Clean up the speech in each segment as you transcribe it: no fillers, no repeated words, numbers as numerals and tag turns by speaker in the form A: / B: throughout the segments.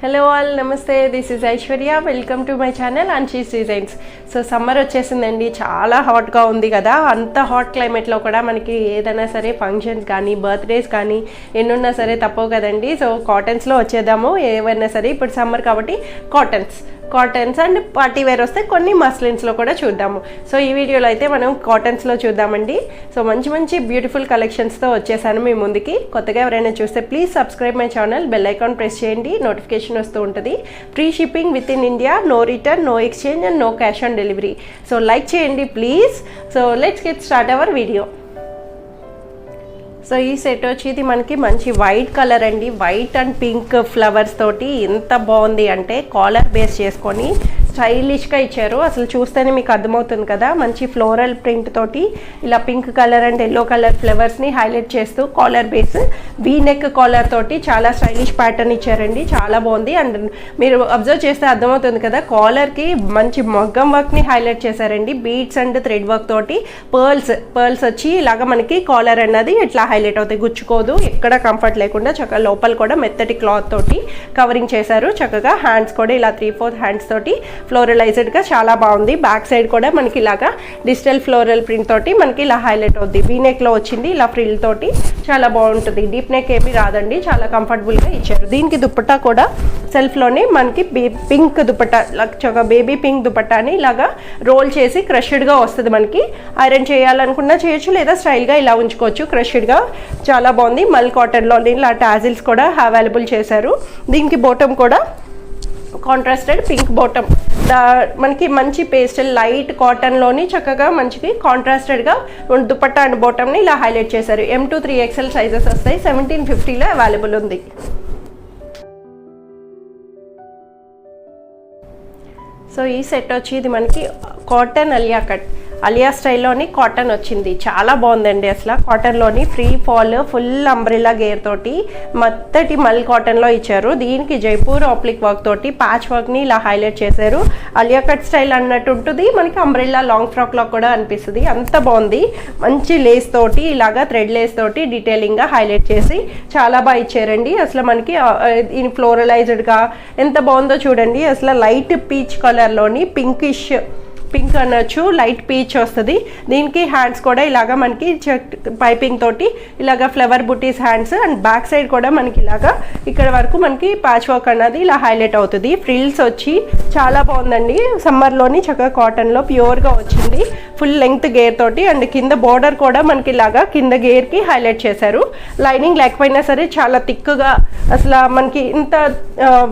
A: Hello all నమస్తే, this is Aishwarya. Welcome to my channel Anshi's designs. So summer వచ్చేసిందండి, చాలా హాట్గా ఉంది కదా. అంత హాట్ క్లైమేట్లో కూడా మనకి ఏదైనా సరే ఫంక్షన్స్ కానీ బర్త్డేస్ కానీ ఎన్నున్నా సరే తప్పవు కదండి. సో కాటన్స్లో వచ్చేద్దాము. ఏవైనా సరే ఇప్పుడు సమ్మర్ కాబట్టి కాటన్స్ అండ్ పార్టీ వేర్ వస్తే కొన్ని మస్లిన్స్లో కూడా చూద్దాము. సో ఈ వీడియోలో అయితే మనం కాటన్స్లో చూద్దామండి. సో మంచి మంచి బ్యూటిఫుల్ కలెక్షన్స్తో వచ్చేసాను మీ ముందుకి. కొత్తగా ఎవరైనా చూస్తే please subscribe my channel, bell icon press చేయండి, నోటిఫికేషన్ వస్తూ ఉంటుంది. Free shipping with in India, no return, no exchange and no cash on delivery. So like చేయండి please. So let's get start our video. So ఈ set వచ్చి ఇది మనకి మంచి white colour అండి, వైట్ అండ్ పింక్ ఫ్లవర్స్ తోటి ఎంత బాగుంది అంటే కాలర్ బేస్ చేసుకొని స్టైలిష్గా ఇచ్చారు. అసలు చూస్తేనే మీకు అర్థమవుతుంది కదా. మంచి ఫ్లోరల్ ప్రింట్ తోటి ఇలా pink colour and yellow colour ఫ్లవర్స్ని హైలైట్ చేస్తూ collar base V neck collar తోటి చాలా స్టైలిష్ ప్యాటర్న్ ఇచ్చారండి, చాలా బాగుంది. అండ్ మీరు అబ్జర్వ్ చేస్తే అర్థమవుతుంది కదా, కాలర్కి మంచి మగ్గం వర్క్ని హైలైట్ చేశారండి. బీడ్స్ అండ్ థ్రెడ్ వర్క్ తోటి పర్ల్స్ వచ్చి ఇలాగ మనకి కాలర్ అన్నది ఇట్లా హైలైట్ అవుతాయి, గుచ్చుకోదు, ఎక్కడ కంఫర్ట్ లేకుండా చక్కగా లోపల కూడా మెత్తటి క్లాత్ తోటి కవరింగ్ చేశారు. చక్కగా హ్యాండ్స్ కూడా ఇలా 3/4 హ్యాండ్స్ తోటి ఫ్లోరలైజ్డ్గా చాలా బాగుంది. బ్యాక్ సైడ్ కూడా మనకి ఇలాగా డిజిటల్ ఫ్లోరల్ ప్రింట్ తోటి మనకి ఇలా హైలైట్ అవుద్ది. వీ నెక్లో వచ్చింది ఇలా ఫ్రిల్ తోటి చాలా బాగుంటుంది. డీప్ నెక్ ఏమీ రాదండి, చాలా కంఫర్టబుల్గా ఇచ్చారు. దీనికి దుపట్టా కూడా సెల్ఫ్లోనే మనకి పింక్ దుపట్టా, చక్కగా బేబీ పింక్ దుపట్టాని ఇలాగా రోల్ చేసి క్రష్డ్గా వస్తుంది. మనకి ఐరన్ చేయాలనుకున్నా చేయొచ్చు, లేదా స్టైల్గా ఇలా ఉంచుకోవచ్చు క్రష్డ్గా. చాలా బాగుంది. మల్ కాటన్లోని ఇలా టాజిల్స్ కూడా అవైలబుల్ చేశారు. దీనికి బాటమ్ కూడా కాంట్రాస్టెడ్ పింక్ బాటమ్, మనకి మంచి పేస్టల్ లైట్ కాటన్లోని చక్కగా మంచిగా కాంట్రాస్టెడ్గా దుపట్టా అండ్ బాటమ్ని ఇలా హైలైట్ చేశారు. M to 3XL సైజెస్ వస్తాయి. 1750లో అవైలబుల్ ఉంది. సో ఈ సెట్ వచ్చి ఇది మనకి కాటన్ అలియా స్టైల్లోని కాటన్ వచ్చింది, చాలా బాగుందండి. అసలు కాటన్లోని free fall full umbrella gher తోటి మెత్తటి మల్ కాటన్లో ఇచ్చారు. దీనికి జైపూర్ ఆప్లిక్ వర్క్ తోటి ప్యాచ్ వర్క్ని ఇలా హైలైట్ చేశారు. అలియా కట్ స్టైల్ అన్నట్టు ఉంటుంది, మనకి అంబ్రెల్లా లాంగ్ ఫ్రాక్లో కూడా అనిపిస్తుంది. అంత బాగుంది. మంచి లేస్ తోటి ఇలాగా థ్రెడ్ లేస్ తోటి డీటెయిలింగ్గా హైలైట్ చేసి చాలా బాగా ఇచ్చారండి. అసలు మనకి ఫ్లోరలైజ్డ్గా ఎంత బాగుందో చూడండి. అసలు లైట్ పీచ్ కలర్లోని పింక్ అనొచ్చు, లైట్ పీచ్ వస్తుంది. దీనికి హ్యాండ్స్ కూడా ఇలాగా మనకి పైపింగ్ తోటి ఇలాగా flower buttis hands and back side కూడా మనకి ఇలాగా ఇక్కడ వరకు మనకి ప్యాచ్ వర్క్ అన్నది ఇలా హైలైట్ అవుతుంది. ఫ్రిల్స్ వచ్చి చాలా బాగుందండి. సమ్మర్లోని చక్కగా కాటన్లో ప్యూర్గా వచ్చింది. ఫుల్ లెంగ్త్ గేర్ తోటి అండ్ కింద బోర్డర్ కూడా మనకి ఇలాగా కింద గేర్కి హైలైట్ చేశారు. లైనింగ్ లేకపోయినా సరే చాలా థిక్గా అసలు మనకి ఇంత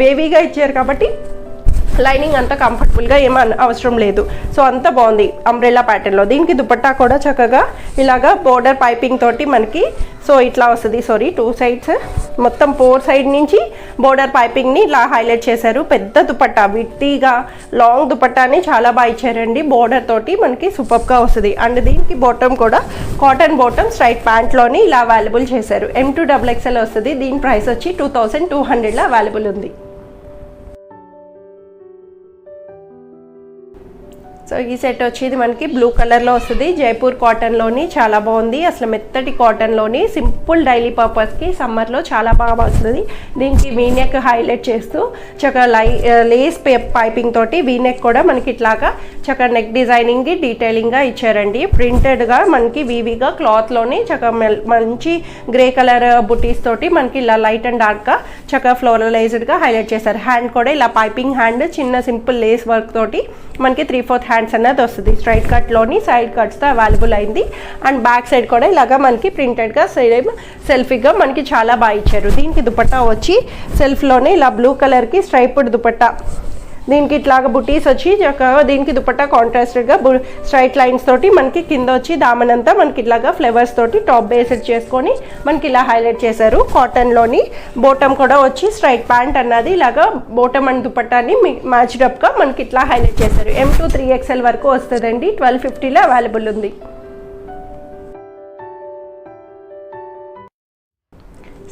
A: వేవీగా ఇచ్చారు కాబట్టి లైనింగ్ అంత కంఫర్టబుల్గా ఏమీ అవసరం లేదు. సో అంత బాగుంది అంబ్రెల్లా ప్యాటర్న్లో. దీనికి దుపట్టా కూడా చక్కగా ఇలాగా బోర్డర్ పైపింగ్ తోటి మనకి సో ఇట్లా వస్తుంది. 2 సైడ్స్ మొత్తం 4 సైడ్ నుంచి బోర్డర్ పైపింగ్ని ఇలా హైలైట్ చేశారు. పెద్ద దుపట్టా, విట్టిగా లాంగ్ దుపట్టాని చాలా బాగా ఇచ్చారండి. బోర్డర్ తోటి మనకి సూపర్గా వస్తుంది. అండ్ దీనికి బాటమ్ కూడా కాటన్ బాటమ్ స్ట్రైట్ ప్యాంట్లోని ఇలా అవైలబుల్ చేశారు. M to XXL వస్తుంది. దీని ప్రైస్ వచ్చి 2200లో అవైలబుల్ ఉంది. సో ఈ సెట్ వచ్చి ఇది మనకి బ్లూ కలర్లో వస్తుంది. జైపూర్ కాటన్లోని చాలా బాగుంది. అసలు మెత్తటి కాటన్లోని సింపుల్ డైలీ పర్పస్కి సమ్మర్లో చాలా బాగా వస్తుంది. దీనికి వీనెక్ హైలైట్ చేస్తూ చక్కగా లేస్ పైపింగ్ తోటి వీనెక్ కూడా మనకి ఇట్లాగా చక్కగా నెక్ డిజైనింగ్కి డీటెయిలింగ్గా ఇచ్చారండి. ప్రింటెడ్గా మనకి వీవీగా క్లాత్లోని చక్కగా మంచి గ్రే కలర్ బుటీస్ తోటి మనకి ఇలా లైట్ అండ్ డార్క్గా చక్కగా ఫ్లోరలైజ్డ్గా హైలైట్ చేశారు. హ్యాండ్ కూడా ఇలా పైపింగ్ హ్యాండ్ చిన్న సింపుల్ లేస్ వర్క్ తోటి మనకి 3/4 హ్యాండ్స్ అన్నది వస్తుంది. స్ట్రైట్ కట్లోని సైడ్ కట్స్తో అవైలబుల్ అయింది. అండ్ బ్యాక్ సైడ్ కూడా ఇలాగా మనకి ప్రింటెడ్గా సెల్ఫీగా మనకి చాలా బాగా ఇచ్చారు. దీనికి దుపట్టా వచ్చి సెల్ఫ్లోనే ఇలా బ్లూ కలర్కి స్ట్రైప్డ్ దుపట్టా, దీనికి ఇట్లాగా బుటీస్ వచ్చి దీనికి దుపట్టా కాంట్రాస్టెడ్గా స్ట్రైట్ లైన్స్ తోటి మనకి కింద వచ్చి దామనంతా మనకి ఇట్లాగా ఫ్లవర్స్ తోటి టాప్ బేస్డ్ చేసుకొని మనకి ఇలా హైలైట్ చేశారు. కాటన్లోని బాటమ్ కూడా వచ్చి స్ట్రైట్ ప్యాంట్ అన్నది ఇలాగా బాటమ్ అండ్ దుపట్టాని మ్యాచ్డప్గా మనకి ఇట్లా హైలైట్ చేశారు. M to 3XL వరకు వస్తుందండి. 1250లో అవైలబుల్ ఉంది.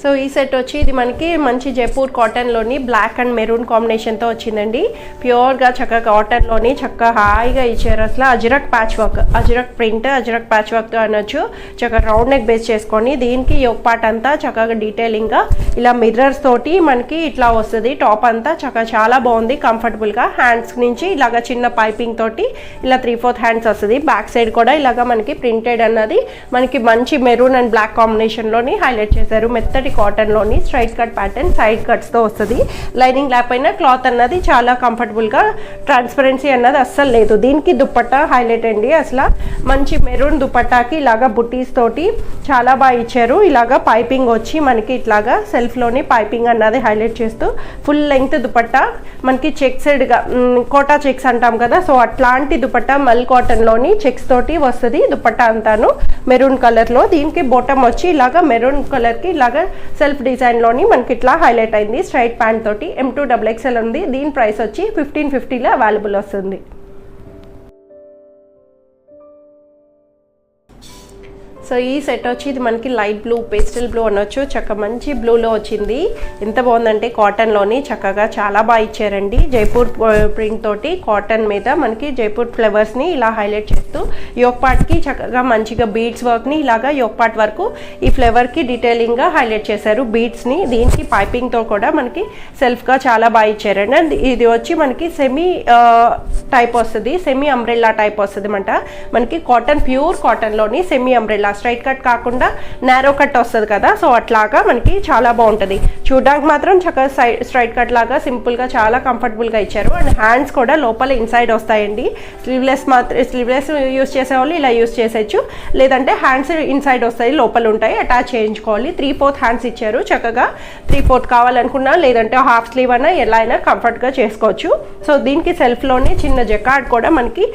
A: సో ఈ సెట్ వచ్చి ఇది మనకి మంచి జైపూర్ కాటన్లోని బ్లాక్ అండ్ మెరూన్ కాంబినేషన్తో వచ్చిందండి. ప్యూర్గా చక్కగా కాటన్లోని చక్కగా హాయిగా ఇచ్చారు. అసలు ajrak patch work, ajrak print, ajrak patch వర్క్తో అనొచ్చు. చక్కగా రౌండ్ నెక్ బేస్ చేసుకొని దీనికి యోక్ పార్ట్ అంతా చక్కగా డీటెయిలింగ్గా ఇలా మిర్రర్స్ తోటి మనకి ఇట్లా వస్తుంది. టాప్ అంతా చక్కగా చాలా బాగుంది, కంఫర్టబుల్గా. హ్యాండ్స్ నుంచి ఇలాగ చిన్న పైపింగ్ తోటి ఇలా 3/4 హ్యాండ్స్ వస్తుంది. బ్యాక్ సైడ్ కూడా ఇలాగ మనకి ప్రింటెడ్ అన్నది మనకి మంచి మెరూన్ అండ్ బ్లాక్ కాంబినేషన్లోని హైలైట్ చేశారు. మెత్తటి కాటన్లోని స్ట్రైట్ కట్ ప్యాటర్న్, సైడ్ కట్స్తో వస్తుంది. లైనింగ్ లేకపోయినా క్లాత్ అన్నది చాలా కంఫర్టబుల్గా, ట్రాన్స్పరెన్సీ అన్నది అస్సలు లేదు. దీనికి దుపట్టా హైలైట్ అండి. అసలు మంచి మెరూన్ దుపట్టాకి ఇలాగా బుటీస్ తోటి చాలా బాగా ఇచ్చారు. ఇలాగా పైపింగ్ వచ్చి మనకి ఇట్లాగా సెల్ఫ్లోని పైపింగ్ అన్నది హైలైట్ చేస్తూ ఫుల్ లెంగ్త్ దుపట్టా మనకి చెక్స్డ్గా కోటా చెక్స్ అంటాం కదా, సో అట్లాంటి దుపట్టా మల్ కాటన్లోని చెక్స్ తోటి వస్తుంది. దుపట్టా అంతాను మెరూన్ కలర్లో. దీనికి బోటమ్ వచ్చి ఇలాగా మెరూన్ కలర్కి ఇలాగా సెల్ఫ్ డిజైన్లోని మనకి ఇట్లా హైలైట్ అయింది. స్ట్రైట్ ప్యాంట్ తోటి M2XXL ఉంది. దీని ప్రైస్ వచ్చి 1550లో అవైలబుల్ వస్తుంది. సో ఈ సెట్ వచ్చి ఇది మనకి లైట్ బ్లూ, పేస్టల్ బ్లూ అనొచ్చు. చక్క మంచి బ్లూలో వచ్చింది. ఎంత బాగుందంటే కాటన్లోని చక్కగా చాలా బాగా ఇచ్చారండి. జైపూర్ ప్రింట్ తోటి కాటన్ మీద మనకి జైపూర్ ఫ్లవర్స్ని ఇలా హైలైట్ చేస్తూ యోక్ పార్ట్కి చక్కగా మంచిగా బీడ్స్ వర్క్ని ఇలాగా యోక్ పార్ట్ వరకు ఈ ఫ్లవర్కి డీటెయిలింగ్గా హైలైట్ చేశారు బీడ్స్ని. దీనికి పైపింగ్తో కూడా మనకి సెల్ఫ్గా చాలా బాగా ఇచ్చారండి. అండ్ ఇది వచ్చి మనకి సెమీ టైప్ వస్తుంది, సెమీ అంబ్రెల్లా టైప్ వస్తుంది అన్నమాట. మనకి కాటన్, ప్యూర్ కాటన్లోని సెమీ అంబ్రెల్లా, స్ట్రైట్ కట్ కాకుండా నేరో కట్ వస్తుంది కదా, సో అట్లాగా మనకి చాలా బాగుంటుంది. చూడడానికి మాత్రం చక్కగా స్ట్రైట్ కట్ లాగా సింపుల్గా చాలా కంఫర్టబుల్గా ఇచ్చారు. అండ్ హ్యాండ్స్ కూడా లోపల ఇన్సైడ్ వస్తాయండి. స్లీవ్లెస్ యూస్ చేసేవాళ్ళు ఇలా యూస్ చేసేయచ్చు, లేదంటే హ్యాండ్స్ ఇన్సైడ్ వస్తాయి, లోపల ఉంటాయి, అటాచ్ చేయించుకోవాలి. 3/4 హ్యాండ్స్ ఇచ్చారు. చక్కగా 3/4 కావాలనుకున్నా లేదంటే హాఫ్ స్లీవ్ అయినా ఎలా అయినా కంఫర్ట్గా చేసుకోవచ్చు. సో దీనికి సెల్ఫ్లోనే చిన్న జకార్డ్ కూడా మనకి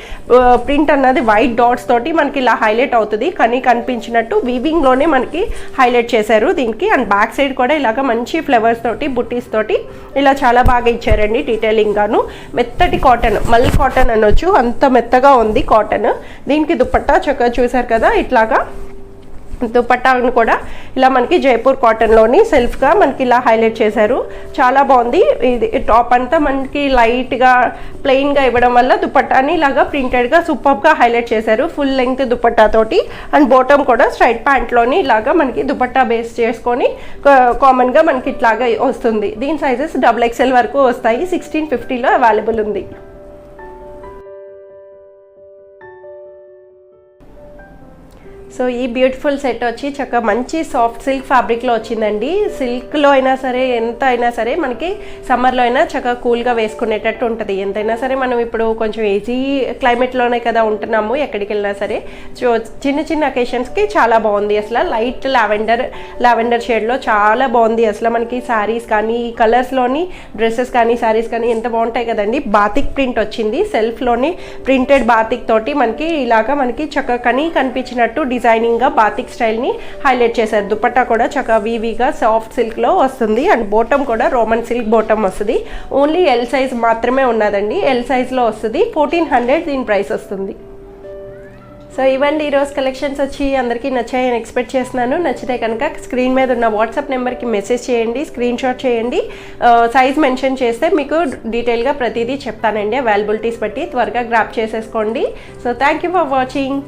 A: ప్రింట్ అన్నది వైట్ డాట్స్ తోటి మనకి ఇలా హైలైట్ అవుతుంది. కానీ కనిపించినట్టు వీవింగ్లోనే మనకి హైలైట్ చేశారు దీనికి. అండ్ బ్యాక్ సైడ్ కూడా ఇలాగ మంచి ఫ్లవర్స్ తోటి, బుట్టీస్ తోటి ఇలా చాలా బాగా ఇచ్చారండి డీటెయిలింగ్ గాను. మెత్తటి కాటన్, మల్ కాటన్ అనొచ్చు, అంత మెత్తగా ఉంది కాటన్. దీనికి దుపట్టా చక్కగా చూసారు కదా, ఇట్లాగా దుపట్టాను కూడా ఇలా మనకి జైపూర్ కాటన్లోని సెల్ఫ్గా మనకి ఇలా హైలైట్ చేశారు. చాలా బాగుంది. ఇది టాప్ అంతా మనకి లైట్గా ప్లెయిన్గా ఇవ్వడం వల్ల దుపట్టాని ఇలాగా ప్రింటెడ్గా సూపర్గా హైలైట్ చేశారు. ఫుల్ లెంగ్త్ దుపట్టాతోటి. అండ్ బాటమ్ కూడా స్ట్రైట్ ప్యాంట్లోని ఇలాగా మనకి దుపట్టా బేస్ చేసుకొని కామన్గా మనకి ఇట్లాగా వస్తుంది. దీని సైజెస్ XXL వరకు వస్తాయి. 1650లో అవైలబుల్ ఉంది. సో ఈ బ్యూటిఫుల్ సెట్ వచ్చి చక్కగా మంచి సాఫ్ట్ సిల్క్ ఫ్యాబ్రిక్లో వచ్చిందండి. సిల్క్లో అయినా సరే, ఎంత అయినా సరే మనకి సమ్మర్లో అయినా చక్కగా కూల్గా వేసుకునేటట్టు ఉంటుంది. ఎంతైనా సరే మనం ఇప్పుడు కొంచెం ఈజీ క్లైమేట్లోనే కదా ఉంటున్నాము, ఎక్కడికి వెళ్ళినా సరే. సో చిన్న చిన్న అకేషన్స్కి చాలా బాగుంది. అసలు లైట్ లావెండర్ షేడ్లో చాలా బాగుంది. అసలు మనకి శారీస్ కానీ, కలర్స్లోని డ్రెస్సెస్ కానీ, శారీస్ కానీ ఎంత బాగుంటాయి కదండి. బాతిక్ ప్రింట్ వచ్చింది. సెల్ఫ్లోని ప్రింటెడ్ బాతిక్ తోటి మనకి ఇలాగా మనకి చక్కగా కనిపించినట్టు డిజైనింగ్గా బాతిక్ స్టైల్ని హైలైట్ చేశారు. దుపట్టా కూడా చక్కగా వీవీగా సాఫ్ట్ సిల్క్లో వస్తుంది. అండ్ బాటమ్ కూడా రోమన్ సిల్క్ బాటమ్ వస్తుంది. ఓన్లీ ఎల్ సైజ్ మాత్రమే ఉన్నదండి. ఎల్ సైజ్లో వస్తుంది. 1400 దీని ప్రైస్ వస్తుంది. సో ఇవ్వండి ఈరోజు కలెక్షన్స్ వచ్చి అందరికీ నచ్చాయని ఎక్స్పెక్ట్ చేస్తున్నాను. నచ్చితే కనుక స్క్రీన్ మీద ఉన్న వాట్సాప్ నెంబర్కి మెసేజ్ చేయండి, స్క్రీన్ షాట్ చేయండి. సైజ్ మెన్షన్ చేస్తే మీకు డీటెయిల్గా ప్రతిదీ చెప్తానండి. అవైలబిలిటీస్ బట్టి త్వరగా గ్రాప్ చేసేసుకోండి. So thank you for watching.